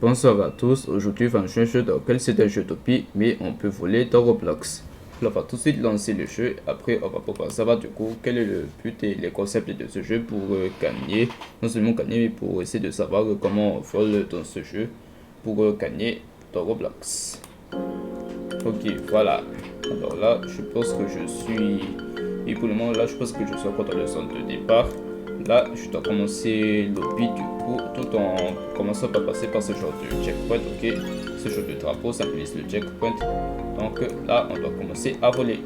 Bonsoir à tous, aujourd'hui on va jouer un jeu dans lequel c'est un jeu d'Utopie, mais on peut voler dans Roblox. Alors, on va tout de suite lancer le jeu, après on va pouvoir savoir du coup quel est le but et les concepts de ce jeu pour gagner, non seulement gagner, mais pour essayer de savoir comment on vole dans ce jeu pour gagner dans Roblox. Ok, voilà. Alors là, je pense que je suis... Et pour le moment, là, je pense que je suis encore dans le centre de départ. Là, je dois commencer l'objet du coup, tout en commençant par passer par ce genre de checkpoint, ok. Ce genre de drapeau symbolise le checkpoint. Donc là, on doit commencer à voler.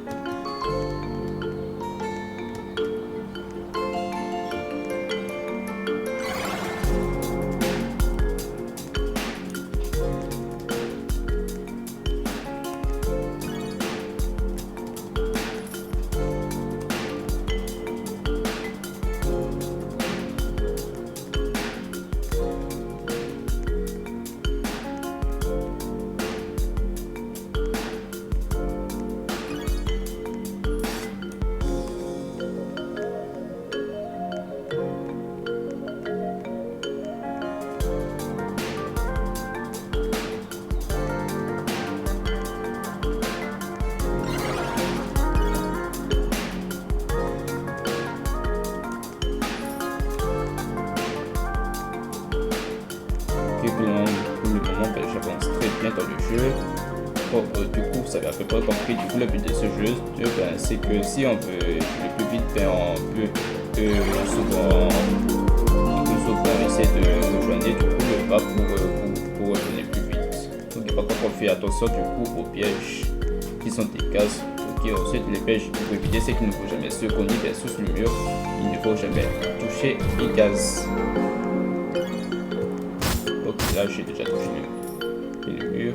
Et pour le moment, ben, j'avance très bien dans le jeu. Bon, du coup, vous avez à peu près compris. Du coup, le but de ce jeu, ben, c'est que si on veut le plus vite, ben, on peut souvent, essayer de rejoindre du coup le bas pour rejoindre plus vite. Donc, par contre, on fait attention du coup aux pièges qui sont des cases. Ok, ensuite, les pièges pour éviter, c'est qu'il ne faut jamais se cogner sous le mur. Il ne faut jamais toucher les cases. Ok, là j'ai déjà touché le mur.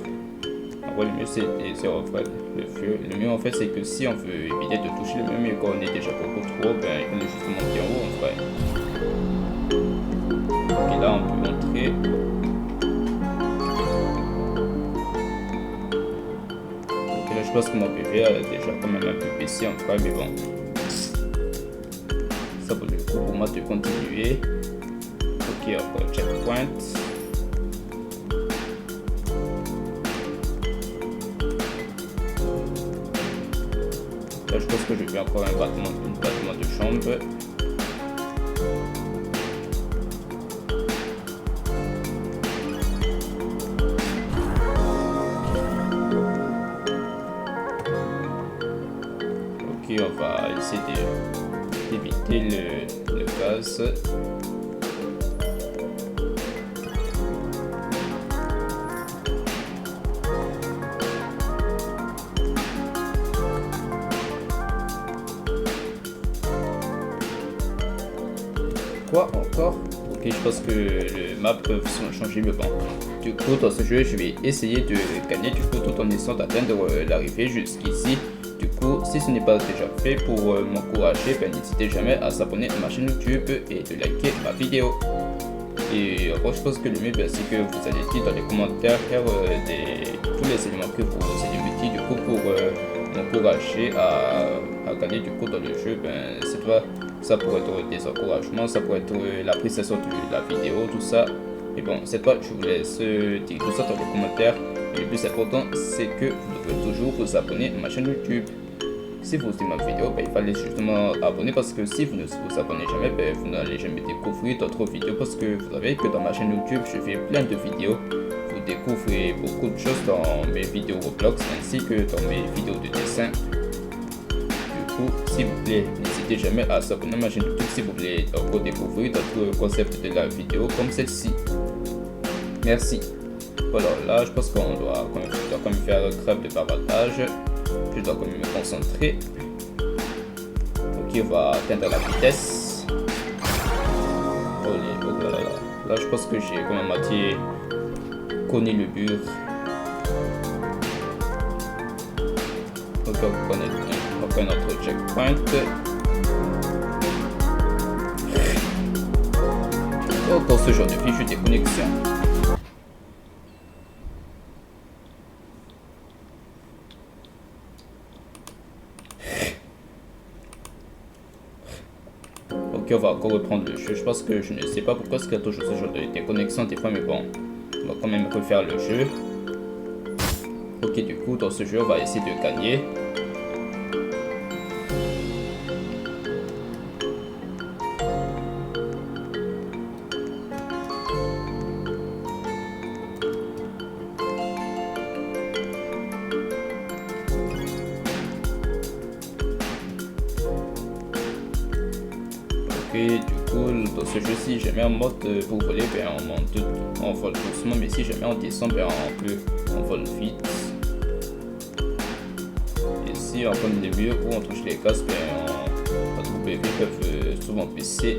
En vrai, le mur c'est en fait le feu. Le mur en fait c'est que si on veut éviter de toucher le mur, mais quand on est déjà beaucoup trop, ben il est juste monter en haut en vrai. Ok, là on peut entrer. Ok, là je pense que mon PV a déjà quand même un peu baissé en vrai, mais bon. Ça vaut le coup pour moi de continuer. Ok, encore checkpoint. Là, je pense que je vais encore un battement de chambre. Ok, on va essayer d'éviter le gaz. Quoi encore? Ok, je pense que le map peut changer, mais bon. Du coup, dans ce jeu, je vais essayer de gagner du coup tout en essayant d'atteindre l'arrivée jusqu'ici. Du coup, si ce n'est pas déjà fait, pour m'encourager, ben, n'hésitez jamais à s'abonner à ma chaîne YouTube et de liker ma vidéo. Et encore, je pense que le mieux, ben, c'est que vous allez dire dans les commentaires tous les éléments que vous avez du coup pour m'encourager à gagner du coup dans le jeu. Ben, c'est toi. Ça pourrait être des encouragements, ça pourrait être l'appréciation de la vidéo, tout ça. Et bon, cette fois, je vous laisse dire tout ça dans les commentaires. Et le plus important, c'est que vous devez toujours vous abonner à ma chaîne YouTube. Si vous aimez ma vidéo, ben, il fallait justement abonner parce que si vous ne vous abonnez jamais, ben, vous n'allez jamais découvrir d'autres vidéos parce que vous savez que dans ma chaîne YouTube, je fais plein de vidéos. Vous découvrez beaucoup de choses dans mes vidéos Roblox ainsi que dans mes vidéos de dessin. S'il vous plaît, n'hésitez jamais à s'abonner à ma chaîne YouTube si vous voulez encore découvrir d'autres concepts de la vidéo comme celle-ci. Merci. Voilà, là je pense qu'on doit quand même faire crève de bavardage. Je dois quand même me concentrer. Ok, on va atteindre la vitesse. Oh là là. Là je pense que j'ai quand même moitié cogné le mur. Ok, on prend notre checkpoint. Encore ce genre de fichu de connexion. Ok, on va encore reprendre le jeu. Je pense que je ne sais pas pourquoi il y a toujours ce genre de déconnexion des fois, mais bon. On va quand même refaire le jeu. Ok, du coup, dans ce jeu, on va essayer de gagner. Ok, du coup, dans ce jeu, si jamais en mode pour voler, ben on vole doucement, mais si jamais on descend, ben on vole vite. Et si on prend des murs où on touche les cases, ben notre PV peuvent souvent baisser.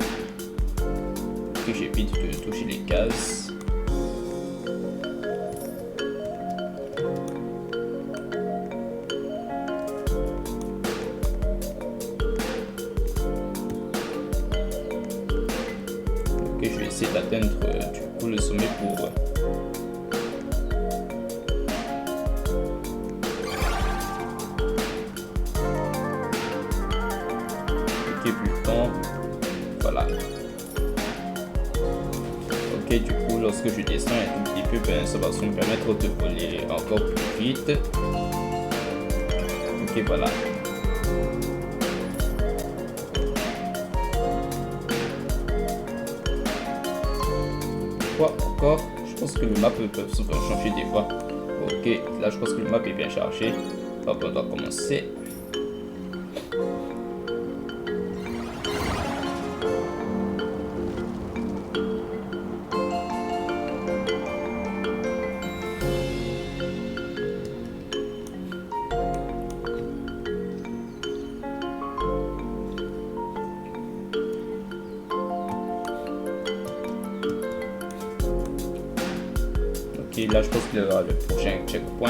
Que j'évite de toucher les cases. Ok, je vais essayer d'atteindre du coup le sommet pour ok, plus de temps. Voilà. Ok, du coup, lorsque je descends un tout petit peu, ben, ça va me permettre de voler encore plus vite. Ok, voilà. Quoi encore? Je pense que le map peut souvent changer des fois. Ok, là je pense que le map est bien chargé. Hop, on doit commencer. Ok, là je pense qu'il y aura le prochain checkpoint.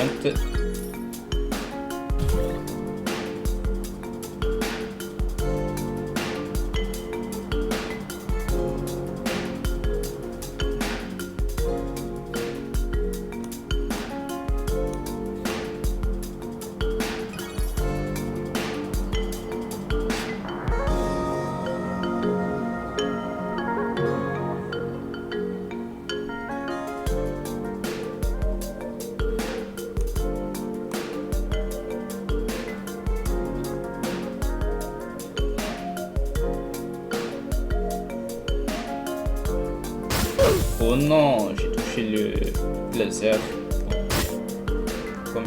Oh non, j'ai touché le laser. Comme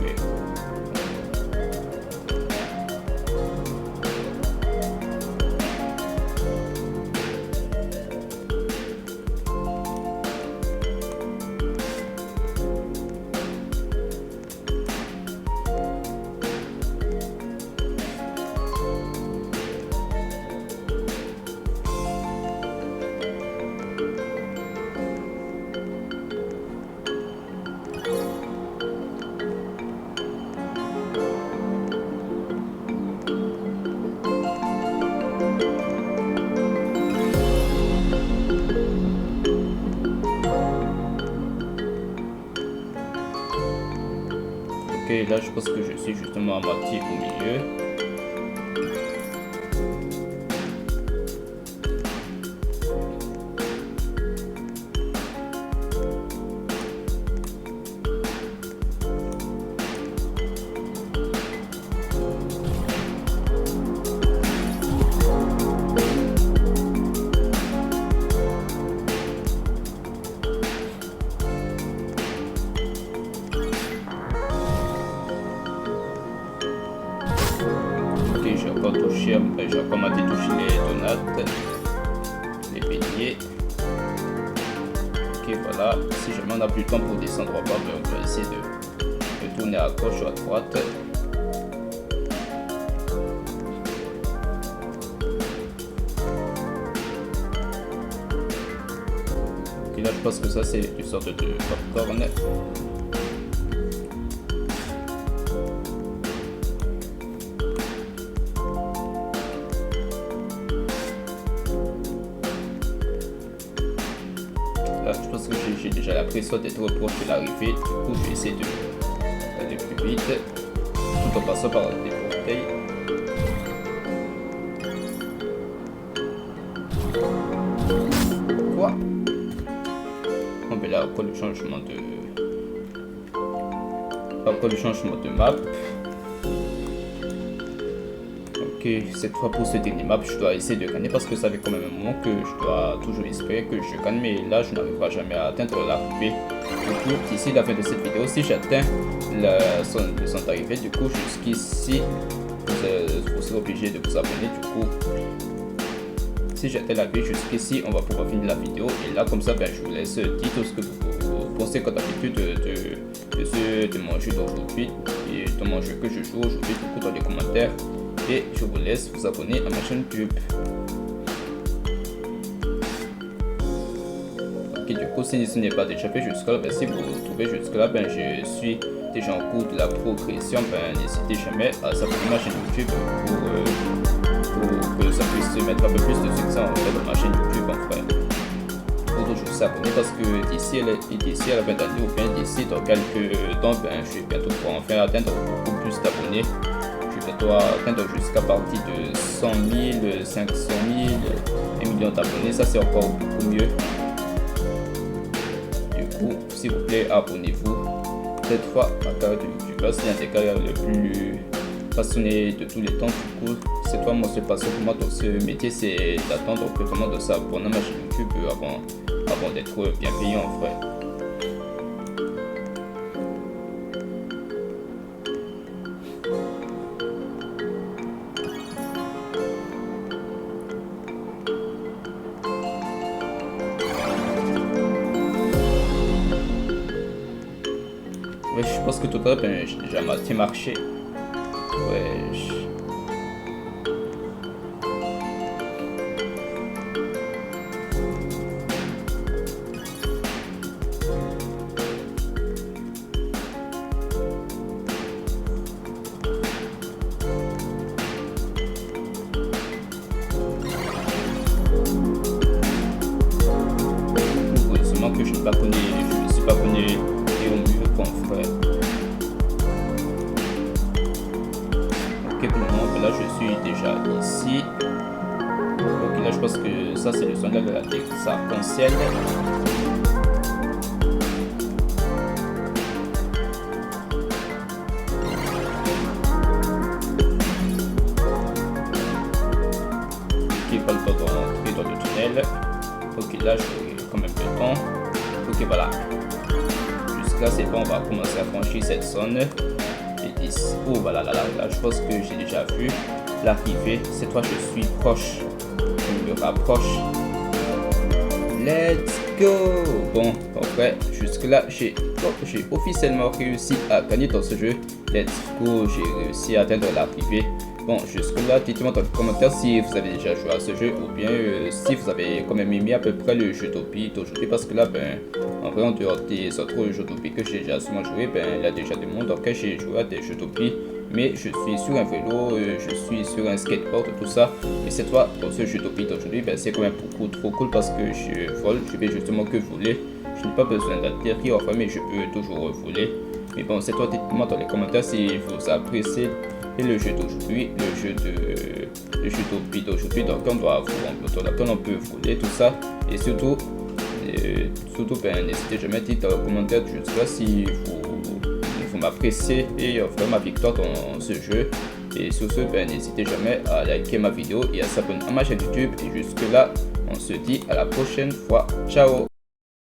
ok, là je pense que je suis justement à moitié au milieu. J'ai encore maté touché les donuts, les beignets. Ok, voilà. Si jamais on n'a plus le temps pour descendre en bas, ben, on va essayer de tourner à gauche ou à droite. Ok, là je pense que ça c'est une sorte de popcorn. Là, je pense que j'ai déjà la pression d'être proche de l'arrivée. Du coup, je vais essayer d'aller plus vite tout en passant par des portails. Quoi? Bon, ben là, après le changement de map. Ok, cette fois pour ce dernier map, je dois essayer de gagner parce que ça fait quand même un moment que je dois toujours espérer que je gagne, mais là je n'arriverai jamais à atteindre l'arrivée. Du coup, d'ici la fin de cette vidéo, si j'atteins son arrivée, du coup jusqu'ici, vous serez obligé de vous abonner. Du coup, si j'atteins l'arrivée jusqu'ici, on va pouvoir finir la vidéo. Et là, comme ça, ben, je vous laisse dire tout ce que vous pensez comme d'habitude de mon jeu d'aujourd'hui et de mon jeu que je joue aujourd'hui, du coup dans les commentaires. Et je vous laisse vous abonner à ma chaîne YouTube. Ok, du coup, si ce n'est pas déjà fait jusque-là, ben, si vous vous trouvez jusque-là, ben, je suis déjà en cours de la progression. Ben, n'hésitez jamais à s'abonner à ma chaîne YouTube pour que ça puisse mettre un peu plus de succès en fait dans ma chaîne YouTube en fait. Pour toujours s'abonner parce que d'ici à la fin d'année ou bien d'ici dans quelques temps, ben, je vais bientôt pouvoir enfin atteindre beaucoup plus d'abonnés. Je vais bientôt atteindre jusqu'à partir de 100 000, 500 000, 1 million d'abonnés. Ça c'est encore beaucoup mieux. Du coup, s'il vous plaît, abonnez-vous. Cette fois, ma carrière de youtubeur, c'est un des carrières les plus passionnées de tous les temps. Du coup, cette fois, moi, c'est passion pour moi dans ce métier, c'est d'attendre que tout le monde s'abonne à ma chaîne YouTube avant d'être bien payé en vrai. Ouais, je pense que tout à l'heure, ben, j'ai déjà maté marché. Ouais. Heureusement que je ne me suis pas connu et au mur comme frère. Ok, pour le moment, là je suis déjà ici. Ok, là je pense que ça c'est le son de la arc-en-ciel. Ok, pas le temps d'entrer dans le tunnel. Ok, là j'ai quand même peu de temps. Ok, voilà. Jusqu'à c'est bon, on va commencer à franchir cette zone. Et ici, oh voilà, là, je pense que j'ai déjà vu l'arrivée. Cette fois, je suis proche. Je me rapproche. Let's go! Bon, en vrai, jusque là, j'ai officiellement réussi à gagner dans ce jeu. Let's go, j'ai réussi à atteindre l'arrivée. Bon, jusque là, dites-moi dans les commentaires si vous avez déjà joué à ce jeu ou bien si vous avez quand même aimé à peu près le jeu d'Opi d'aujourd'hui, parce que là, ben, en vrai, en dehors des autres jeux d'Opi que j'ai déjà souvent joué, ben, il y a déjà des mondes auxquels j'ai joué à des jeux d'Opi, mais je suis sur un vélo, je suis sur un skateboard, tout ça. Mais cette fois, dans ce jeu d'Opi d'aujourd'hui, ben, c'est quand même beaucoup trop cool parce que je vole, je vais justement que voler. Je n'ai pas besoin d'atterrir, enfin, mais je peux toujours voler. Mais bon, cette fois, dites-moi dans les commentaires si vous appréciez le jeu d'aujourd'hui, le jeu d'Opi d'aujourd'hui, dans lequel on peut voler, tout ça. Et surtout, ben, n'hésitez jamais à dire dans les commentaires juste là si vous m'appréciez et offrez ma victoire dans ce jeu. Et sur ce, ben, n'hésitez jamais à liker ma vidéo et à s'abonner à ma chaîne YouTube. Et jusque là, on se dit à la prochaine fois. Ciao!